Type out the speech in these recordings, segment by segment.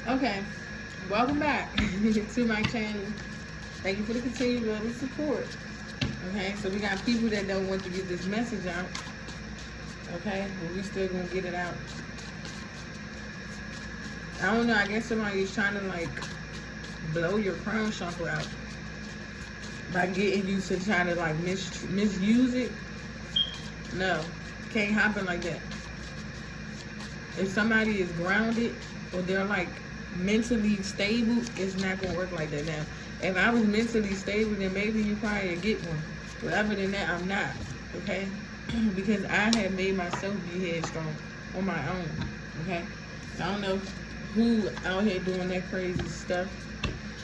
Okay, welcome back to my channel. Thank you for the continued love and support. Okay, so we got people that don't want to get this message out. Okay, but we still gonna get it out. I don't know, I guess somebody is trying to like blow your crown chakra out by getting you to try to like misuse it. No, can't happen like that. If somebody is grounded or they're like mentally stable, it's not gonna work like that. Now, if I was mentally stable, then maybe you probably would get one. But other than that, I'm not. Okay, because I have made myself be headstrong on my own. Okay, so I don't know who out here doing that crazy stuff.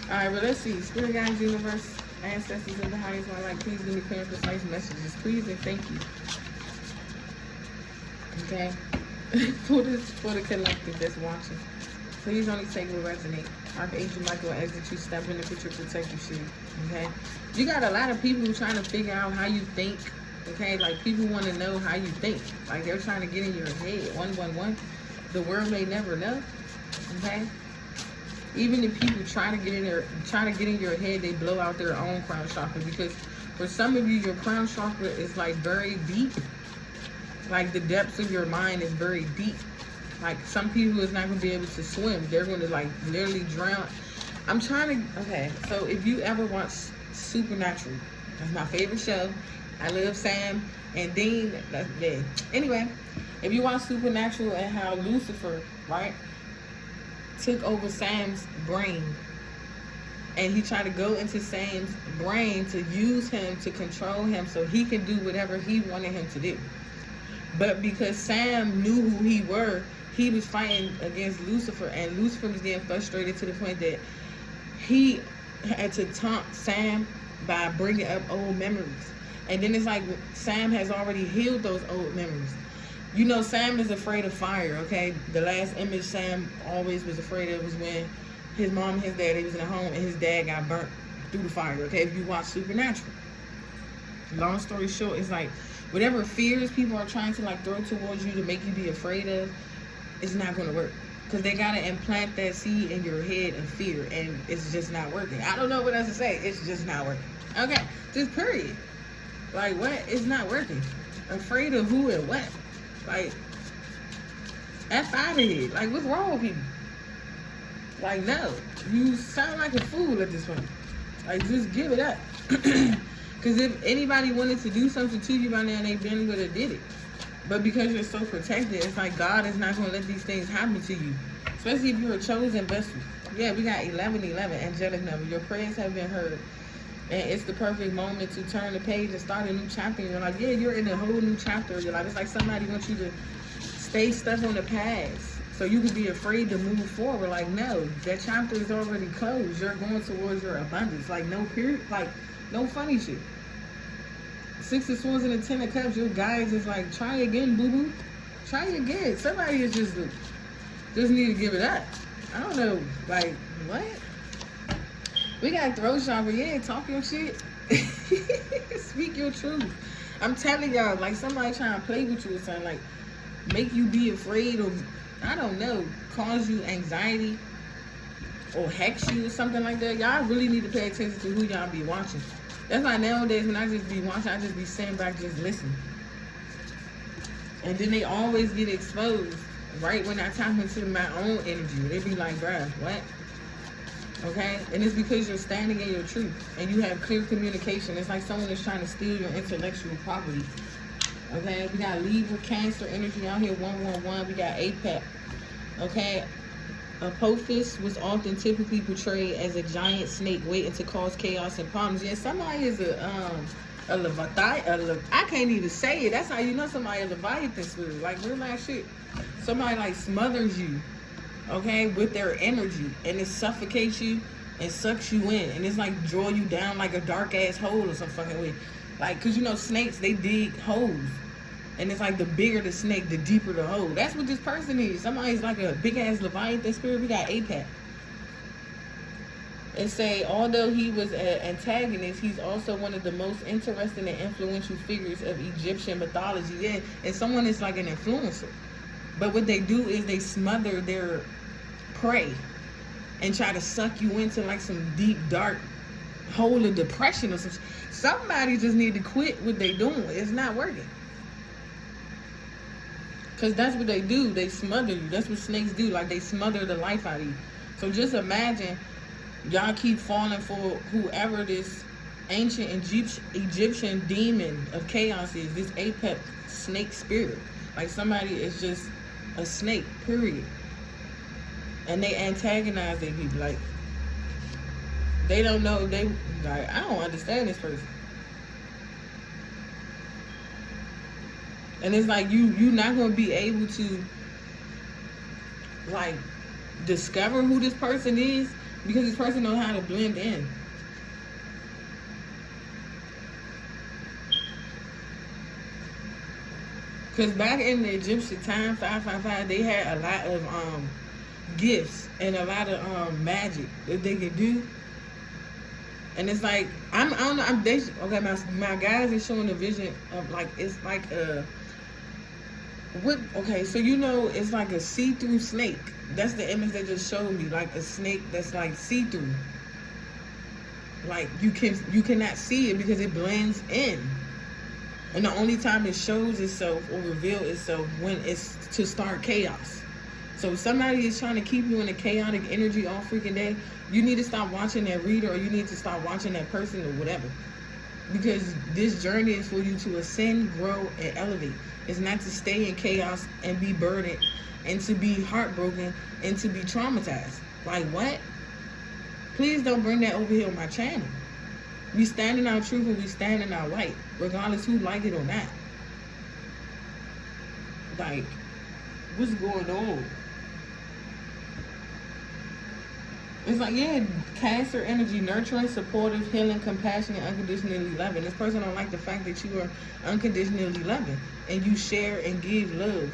All right, well, let's see. Spirit guides, universe, ancestors of the highest one, like, please give me clear and precise messages, please and thank you. Okay, for the collective that's watching, please only take what resonate. Archangel Michael, as that you step in and put your protective shield. Okay, you got a lot of people trying to figure out how you think. Okay, like people want to know how you think. Like they're trying to get in your head. 111. The world may never know. Okay. Even if people trying to get in your head, they blow out their own crown chakra, because for some of you, your crown chakra is like very deep. Like the depths of your mind is very deep. Like some people is not gonna be able to swim. They're gonna like literally drown. I'm trying to. Okay, so if you ever watch Supernatural, that's my favorite show. I love Sam and Dean. That's dead. Anyway, if you watch Supernatural and how Lucifer, right, took over Sam's brain, and he tried to go into Sam's brain to use him to control him so he can do whatever he wanted him to do. But because Sam knew who he were, he was fighting against Lucifer, and Lucifer was getting frustrated to the point that he had to taunt Sam by bringing up old memories. And then it's like Sam has already healed those old memories. You know, Sam is afraid of fire, okay? The last image Sam always was afraid of was when his mom and his dad, they was in a home and his dad got burnt through the fire, okay? If you watch Supernatural. Long story short, it's like whatever fears people are trying to like throw towards you to make you be afraid of, it's not going to work. Because they got to implant that seed in your head of fear, and it's just not working. I don't know what else to say. It's just not working. Okay? Just period. Like, what? It's not working. Afraid of who and what? Like, F out of here. Like, what's wrong with people? Like, no. You sound like a fool at this point. Like, just give it up. Because if anybody wanted to do something to you by now, they barely would have did it. But because you're so protected, it's like God is not going to let these things happen to you. Especially if you're a chosen vessel. Yeah, we got 1111, angelic number. Your prayers have been heard. And it's the perfect moment to turn the page and start a new chapter. And you're like, yeah, you're in a whole new chapter. You're like, it's like somebody wants you to stay stuck on the past so you can be afraid to move forward. Like, no, that chapter is already closed. You're going towards your abundance. Like, no period, like, no funny shit. 6 of Swords and the 10 of Cups, your guys is like, try again, boo-boo. Try again. Somebody is just need to give it up. I don't know, like, what? We got throat chakra, yeah, talk your shit. Speak your truth. I'm telling y'all, like somebody trying to play with you or something, like make you be afraid of, I don't know, cause you anxiety or hex you or something like that. Y'all really need to pay attention to who y'all be watching. That's why nowadays when I just be watching, I just be sitting back just listening. And then they always get exposed right when I tap into my own energy. They be like, bruh, what? Okay? And it's because you're standing in your truth and you have clear communication. It's like someone is trying to steal your intellectual property. Okay? We got Libra, Cancer energy out here, 111. We got Apex. Okay? Apophis was often typically portrayed as a giant snake waiting to cause chaos and problems. Yeah, somebody is a Leviathan. I can't even say it. That's how you know somebody a Leviathan spirit. Like real life shit. Somebody like smothers you, okay, with their energy, and it suffocates you and sucks you in, and it's like draw you down like a dark ass hole or some fucking way. Like, cause you know snakes, they dig holes. And it's like the bigger the snake, the deeper the hole. That's what this person is. Somebody's like a big ass Leviathan spirit. We got Apex. And say, although he was an antagonist, he's also one of the most interesting and influential figures of Egyptian mythology. Yeah, and someone is like an influencer. But what they do is they smother their prey. and try to suck you into like some deep, dark hole of depression or something. Somebody just need to quit what they doing. It's not working. Because that's what they do. They smother you. That's what snakes do. Like, they smother the life out of you. So just imagine y'all keep falling for whoever this ancient Egyptian demon of chaos is. This apex snake spirit. Like, somebody is just a snake, period. And they antagonize their people. Like, they don't know. They like, I don't understand this person. And it's like you're not gonna be able to like discover who this person is because this person knows how to blend in. Because back in the Egyptian time, 555, they had a lot of gifts and a lot of magic that they could do. And it's like I don't know. Okay, my guys are showing a vision of like it's like what? Okay, so you know it's like a see-through snake. That's the image they just showed me, like a snake that's like see-through. Like you cannot see it because it blends in. And the only time it shows itself or reveal itself when it's to start chaos. So if somebody is trying to keep you in a chaotic energy all freaking day, you need to stop watching that reader, or you need to stop watching that person or whatever. Because this journey is for you to ascend, grow, and elevate. It's not to stay in chaos and be burdened and to be heartbroken and to be traumatized. Like, what? Please don't bring that over here on my channel. We stand in our truth and we stand in our light, regardless who like it or not. Like, what's going on? It's like, yeah, Cancer energy, nurturing, supportive, healing, compassionate, unconditionally loving. This person don't like the fact that you are unconditionally loving and you share and give love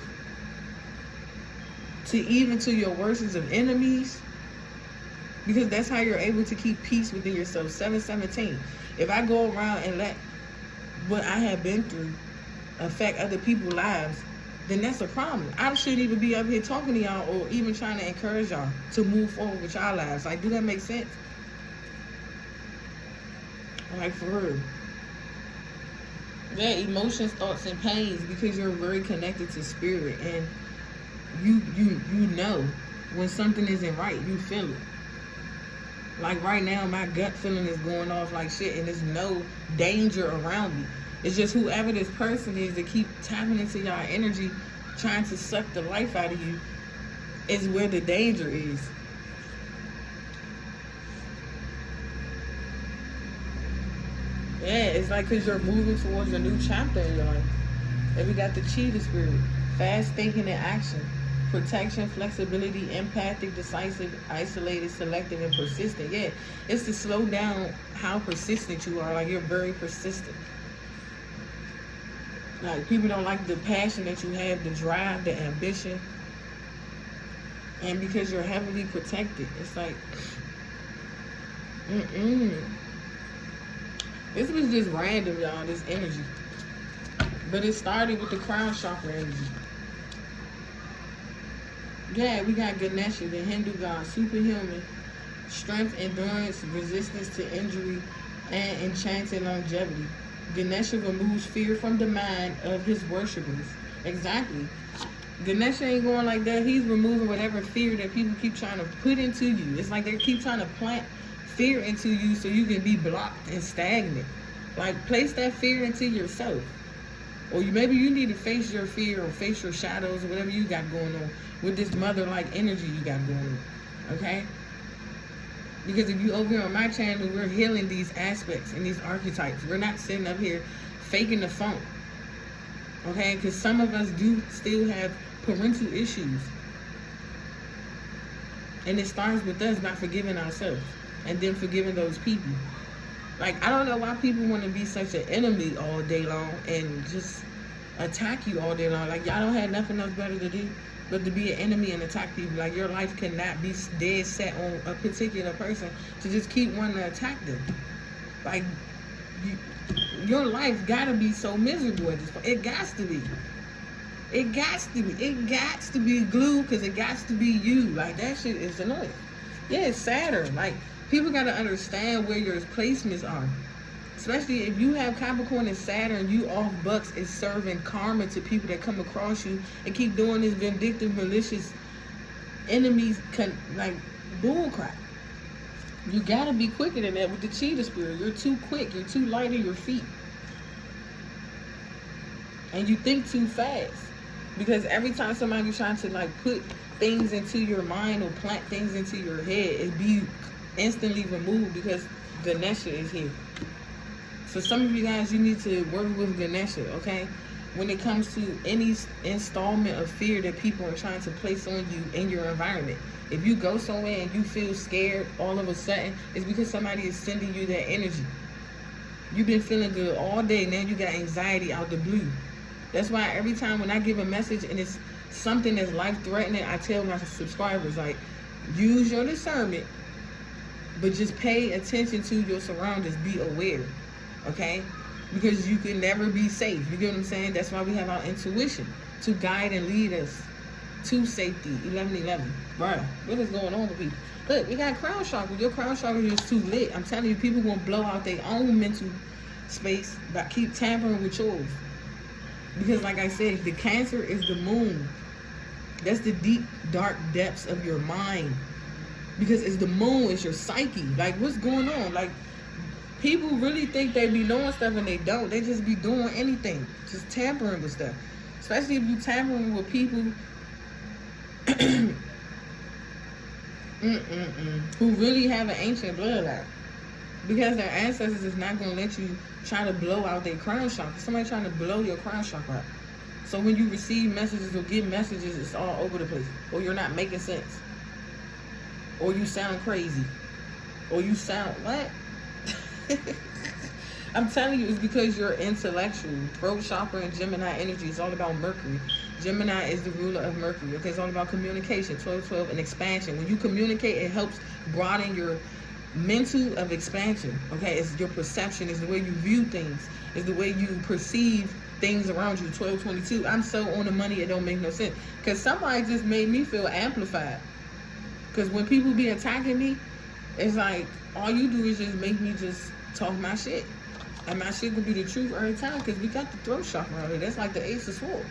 to even to your worst of enemies, because that's how you're able to keep peace within yourself. 717. If I go around and let what I have been through affect other people's lives, then that's a problem. I shouldn't even be up here talking to y'all or even trying to encourage y'all to move forward with y'all lives. Like, do that make sense? Like, for real. Yeah, emotions, thoughts, and pains, because you're very connected to spirit, and you know when something isn't right. You feel it. Like right now, my gut feeling is going off like shit, and there's no danger around me. It's just whoever this person is that keep tapping into y'all energy, trying to suck the life out of you, is where the danger is. Yeah, it's like because you're moving towards a new chapter in your life. And we got the cheetah spirit. Fast thinking and action. Protection, flexibility, empathic, decisive, isolated, selective, and persistent. Yeah, it's to slow down how persistent you are. Like, you're very persistent. Like, people don't like the passion that you have, the drive, the ambition. And because you're heavily protected, it's like, This was just random, y'all, this energy. But it started with the crown chakra energy. Yeah, we got Ganesha, the Hindu god, superhuman, strength, endurance, resistance to injury, and enchanted longevity. Ganesha removes fear from the mind of his worshippers. Exactly. Ganesha ain't going like that. He's removing whatever fear that people keep trying to put into you. It's like they keep trying to plant fear into you so you can be blocked and stagnant. Like, place that fear into yourself. Or maybe you need to face your fear or face your shadows or whatever you got going on with this mother-like energy you got going on. Okay? Because if you over here on my channel, we're healing these aspects and these archetypes. We're not sitting up here faking the funk. Okay? Because some of us do still have parental issues. And it starts with us not forgiving ourselves and then forgiving those people. Like, I don't know why people want to be such an enemy all day long and just attack you all day long. Like, y'all don't have nothing else better to do but to be an enemy and attack people. Like, your life cannot be dead set on a particular person to just keep wanting to attack them. Like, your life gotta be so miserable at this point. It gots to be. It gots to be. It gots to be glue because it gots to be you. Like, that shit is annoying. Yeah, it's Saturn. Like, people got to understand where your placements are. Especially if you have Capricorn and Saturn, you off bucks is serving karma to people that come across you and keep doing this vindictive, malicious enemies, like bullcrap. You gotta be quicker than that with the cheetah spirit. You're too quick. You're too light on your feet. And you think too fast. Because every time somebody's trying to like put things into your mind or plant things into your head, it be instantly removed because Ganesha is here. So some of you guys, you need to work with Ganesha, okay? When it comes to any installment of fear that people are trying to place on you in your environment. If you go somewhere and you feel scared all of a sudden, it's because somebody is sending you that energy. You've been feeling good all day, now you got anxiety out the blue. That's why every time when I give a message and it's something that's life-threatening, I tell my subscribers, like, use your discernment, but just pay attention to your surroundings. Be aware, okay? Because you can never be safe. You get what I'm saying? That's why we have our intuition to guide and lead us to safety. 1111. Bruh, what is going on with people? Look, we got crown chakra. Your crown chakra is too lit. I'm telling you, people gonna blow out their own mental space by keep tampering with yours. Because like I said, the Cancer is the moon. That's the deep, dark depths of your mind. Because it's the moon, it's your psyche. Like, what's going on? Like, people really think they be knowing stuff and they don't. They just be doing anything. Just tampering with stuff. Especially if you tampering with people who really have an ancient bloodline. Because their ancestors is not going to let you try to blow out their crown chakra. Somebody trying to blow your crown chakra out. So when you receive messages or get messages, it's all over the place. Or you're not making sense. Or you sound crazy. Or you sound, what? I'm telling you, it's because you're intellectual. Throat chakra and Gemini energy is all about Mercury. Gemini is the ruler of Mercury. Okay, it's all about communication, 12-12, and expansion. When you communicate, it helps broaden your mental of expansion. Okay, it's your perception, it's the way you view things, it's the way you perceive things around you. 12-22. I'm so on the money, it don't make no sense. Because somebody just made me feel amplified. Because when people be attacking me, it's like, all you do is just make me just talk my shit. And my shit could be the truth every time, because we got the throat chakra out here. That's like the Ace of Swords.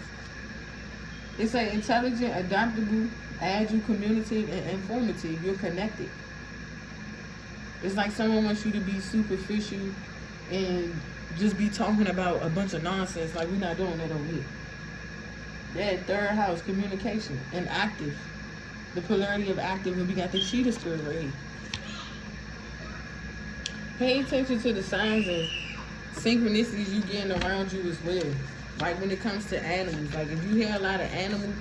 It's like intelligent, adaptable, agile, communicative, and informative. You're connected. It's like someone wants you to be superficial and just be talking about a bunch of nonsense. Like, we're not doing that over here. That third house, communication, and active. The polarity of active, and we got the cheetah spirit right here. Pay attention to the signs and synchronicities you getting around you as well. Like when it comes to animals. Like if you hear a lot of animals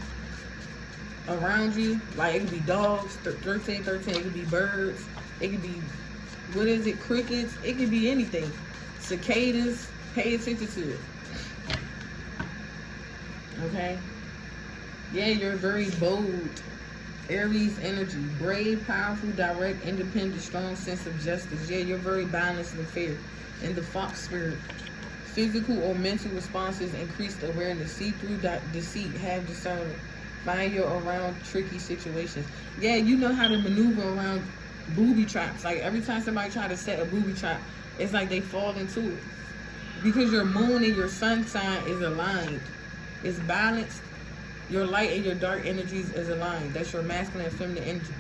around you, like it could be dogs, 13, it could be birds, it could be, what is it, crickets, it could be anything. Cicadas, pay attention to it. Okay? Yeah, you're very bold. Aries energy, brave, powerful, direct, independent, strong sense of justice. Yeah, you're very balanced and fair. In the fox spirit, physical or mental responses, increased awareness, see through deceit, have discernment, find your around tricky situations. Yeah, you know how to maneuver around booby traps. Like every time somebody try to set a booby trap, it's like they fall into it. Because your moon and your sun sign is aligned. It's balanced. Your light and your dark energies is aligned. That's your masculine and feminine energy.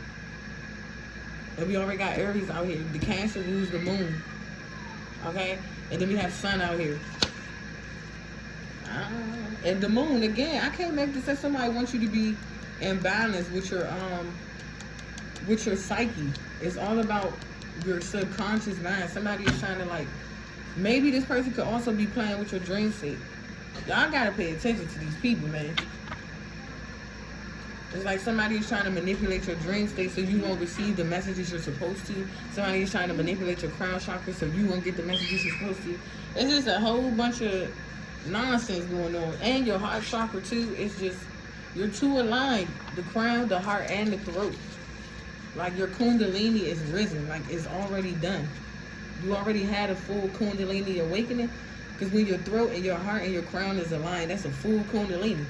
And we already got Aries out here. The Cancer rules the moon. Okay? And then we have sun out here. And the moon, again, I can't make this say somebody wants you to be in balance with your psyche. It's all about your subconscious mind. Somebody is trying to, like, maybe this person could also be playing with your dream state. Y'all gotta pay attention to these people, man. It's like somebody is trying to manipulate your dream state so you won't receive the messages you're supposed to. Somebody is trying to manipulate your crown chakra so you won't get the messages you're supposed to. It's just a whole bunch of nonsense going on. And your heart chakra too. It's just, you're too aligned. The crown, the heart, and the throat. Like your kundalini is risen. Like it's already done. You already had a full kundalini awakening. Because when your throat and your heart and your crown is aligned, that's a full kundalini.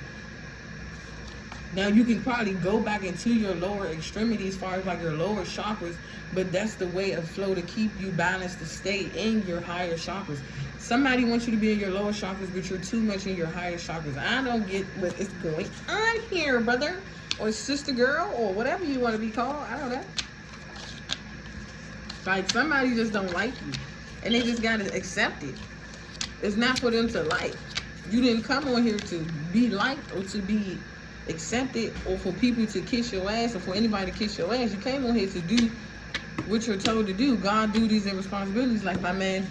Now you can probably go back into your lower extremities as far as like your lower chakras, but that's the way of flow to keep you balanced to stay in your higher chakras. Somebody wants you to be in your lower chakras, but you're too much in your higher chakras. I don't get what is going on here, brother or sister girl or whatever you want to be called. I don't know. Like somebody just don't like you and they just gotta accept it. It's not for them to like. You didn't come on here to be liked or to be accepted or for people to kiss your ass or for anybody to kiss your ass. You came on here to do what you're told to do. God duties and responsibilities, like my man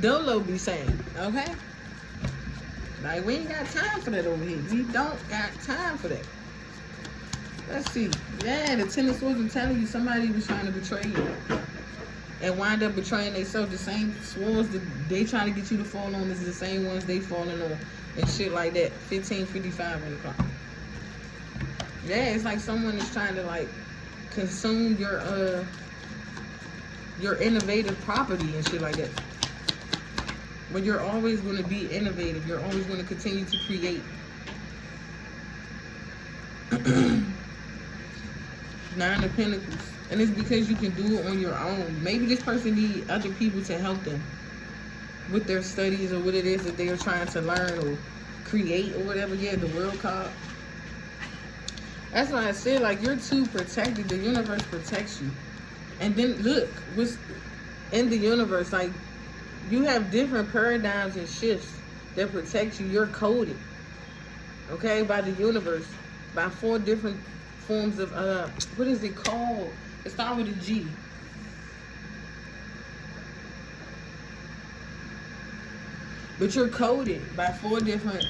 Dolo be saying, okay? Like we ain't got time for that over here. We don't got time for that. Let's see. Yeah, the Ten of Swords, I'm telling you, somebody was trying to betray you and wind up betraying themselves. The same swords that they try to get you to fall on is the same ones they falling on and shit like that. 15:55 on the clock. Yeah, it's like someone is trying to like consume your innovative property and shit like that. But you're always going to be innovative. You're always going to continue to create. Nine of Pentacles. And it's because you can do it on your own. Maybe this person needs other people to help them with their studies or what it is that they are trying to learn or create or whatever. Yeah, the World card. That's why I said, like, you're too protected. The universe protects you. And then, look, what's in the universe, like, you have different paradigms and shifts that protect you. You're coded, okay, by the universe, by 4 different forms of, what is it called? It starts with a G. But you're coded by 4 different,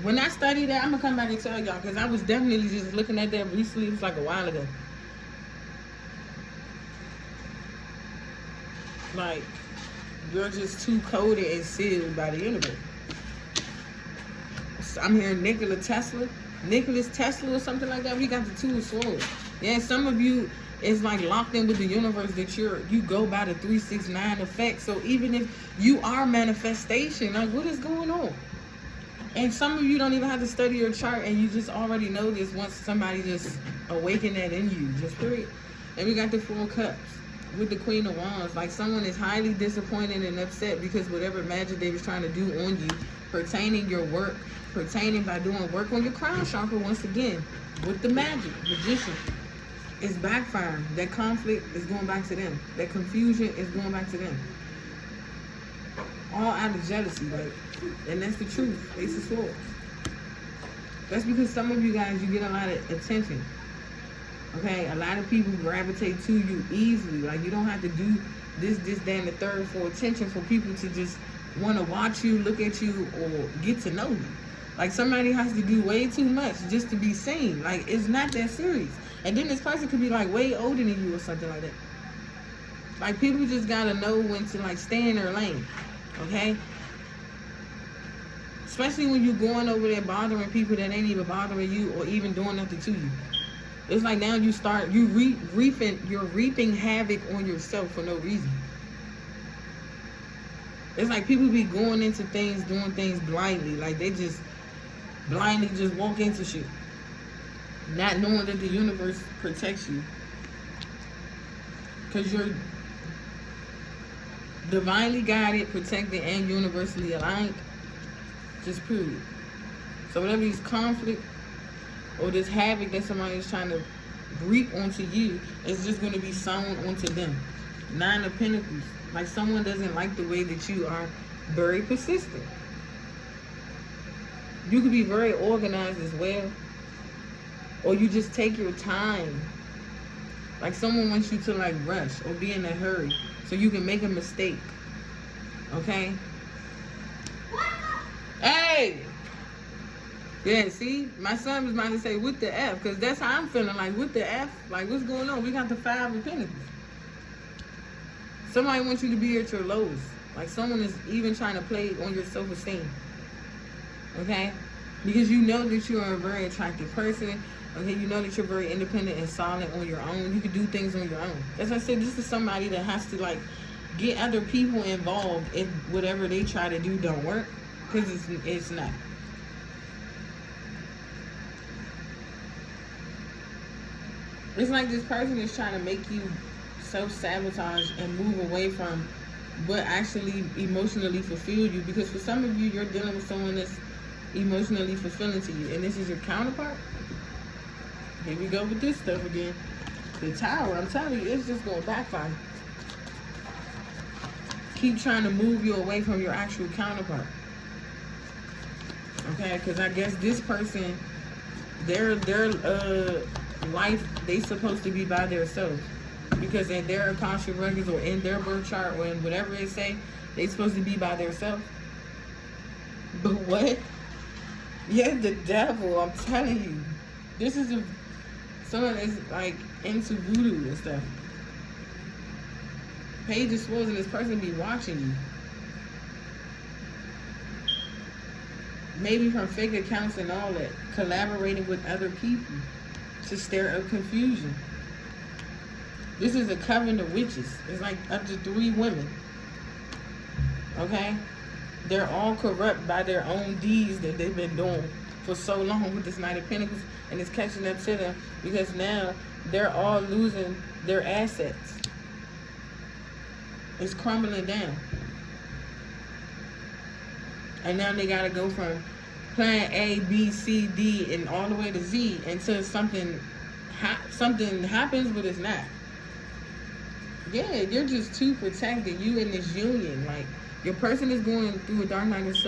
when I study that, I'm going to come back and tell y'all, because I was definitely just looking at that recently. It was like a while ago. Like, you're just too coded and sealed by the universe. So I'm hearing Nicholas Tesla or something like that. We got the 2 of Swords. Yeah, some of you is like locked in with the universe that you go by the 369 effect. So even if you are manifestation, like what is going on? And some of you don't even have to study your chart and you just already know this once somebody just awaken that in you. Just period. And we got the 4 Cups with the Queen of Wands. Like someone is highly disappointed and upset because whatever magic they was trying to do on you, pertaining your work, pertaining by doing work on your crown chakra once again, with the magic, magician, is backfiring. That conflict is going back to them. That confusion is going back to them. All out of jealousy, like, and that's the truth. Ace of Swords. That's because some of you guys, you get a lot of attention. Okay, a lot of people gravitate to you easily. Like you don't have to do this, that, and the third for attention, for people to just want to watch you, look at you, or get to know you. Like somebody has to do way too much just to be seen. Like it's not that serious. And then this person could be like way older than you or something like that. Like people just gotta know when to like stay in their lane. Okay? Especially when you're going over there bothering people that ain't even bothering you or even doing nothing to you. It's like now you're reaping havoc on yourself for no reason. It's like people be going into things, doing things blindly. Like they just blindly just walk into shit. Not knowing that the universe protects you. Because you're divinely guided, protected, and universally aligned. Just period. So whatever these conflict or this havoc that somebody is trying to reap onto you, is just going to be sown onto them. 9 of Pentacles. Like someone doesn't like the way that you are very persistent. You could be very organized as well. Or you just take your time. Like someone wants you to like rush or be in a hurry so you can make a mistake. Okay? Hey! Yeah, see? My son was about to say, what the F? Because that's how I'm feeling. Like, what the F? Like, what's going on? We got the 5 of Pentacles. Somebody wants you to be at your lowest. Like, someone is even trying to play on your self-esteem. Okay? Because you know that you are a very attractive person. Okay? You know that you're very independent and solid on your own. You can do things on your own. As I said, this is somebody that has to, like, get other people involved if whatever they try to do don't work. Because it's not. It's like this person is trying to make you self-sabotage and move away from what actually emotionally fulfilled you. Because for some of you, you're dealing with someone that's emotionally fulfilling to you, and this is your counterpart. Here we go with this stuff again. The Tower, I'm telling you, it's just going to backfire. Keep trying to move you away from your actual counterpart. Okay, because I guess this person, their life, they supposed to be by themselves. Because in their Akashic records or in their birth chart or in whatever it say, they supposed to be by themselves. But what? Yeah, the devil, I'm telling you. This is someone that's like into voodoo and stuff. Page of Swords, and this person be watching you. Maybe from fake accounts and all that. Collaborating with other people to stir up confusion. This is a coven of witches. It's like up to 3 women. Okay? They're all corrupt by their own deeds that they've been doing for so long with this Knight of Pentacles, and it's catching up to them because now they're all losing their assets. It's crumbling down. And now they gotta go from plan A, B, C, D, and all the way to Z until something happens, but it's not. Yeah, you're just too protected. You in this union. Like, your person is going through a dark night of